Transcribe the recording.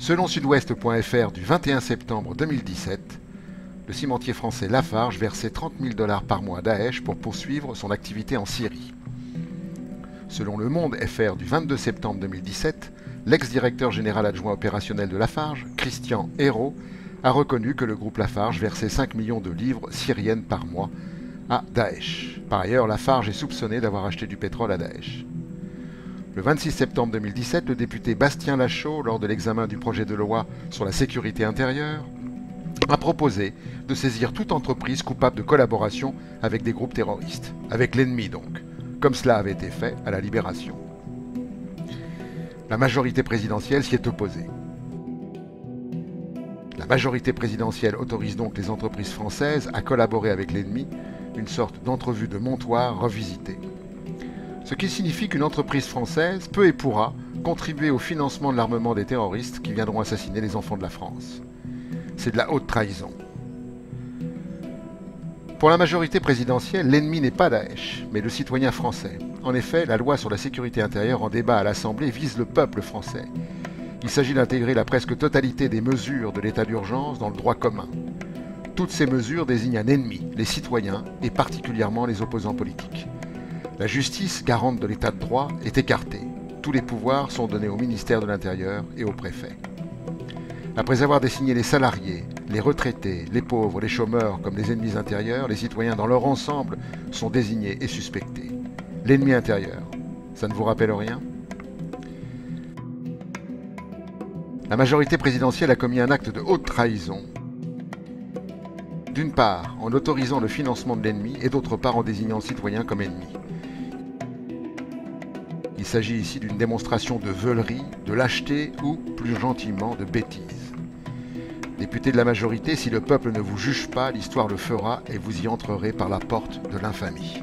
Selon Sud-Ouest.fr du 21 septembre 2017, le cimentier français Lafarge versait 30 000 $ par mois à Daesh pour poursuivre son activité en Syrie. Selon Le Monde FR du 22 septembre 2017, l'ex-directeur général adjoint opérationnel de Lafarge, Christian Hérault, a reconnu que le groupe Lafarge versait 5 millions de livres syriennes par mois à Daesh. Par ailleurs, Lafarge est soupçonné d'avoir acheté du pétrole à Daesh. Le 26 septembre 2017, le député Bastien Lachaud, lors de l'examen du projet de loi sur la sécurité intérieure, a proposé de saisir toute entreprise coupable de collaboration avec des groupes terroristes, avec l'ennemi donc, comme cela avait été fait à la Libération. La majorité présidentielle s'y est opposée. La majorité présidentielle autorise donc les entreprises françaises à collaborer avec l'ennemi, une sorte d'entrevue de Montoire revisitée. Ce qui signifie qu'une entreprise française peut et pourra contribuer au financement de l'armement des terroristes qui viendront assassiner les enfants de la France. C'est de la haute trahison. Pour la majorité présidentielle, l'ennemi n'est pas Daesh, mais le citoyen français. En effet, la loi sur la sécurité intérieure en débat à l'Assemblée vise le peuple français. Il s'agit d'intégrer la presque totalité des mesures de l'état d'urgence dans le droit commun. Toutes ces mesures désignent un ennemi, les citoyens, et particulièrement les opposants politiques. La justice, garante de l'état de droit, est écartée. Tous les pouvoirs sont donnés au ministère de l'Intérieur et au préfet. Après avoir désigné les salariés, les retraités, les pauvres, les chômeurs comme des ennemis intérieurs, les citoyens dans leur ensemble sont désignés et suspectés. L'ennemi intérieur, ça ne vous rappelle rien ? La majorité présidentielle a commis un acte de haute trahison. D'une part, en autorisant le financement de l'ennemi et d'autre part en désignant le citoyen comme ennemi. Il s'agit ici d'une démonstration de veulerie, de lâcheté ou, plus gentiment, de bêtise. Députés de la majorité, si le peuple ne vous juge pas, l'histoire le fera et vous y entrerez par la porte de l'infamie.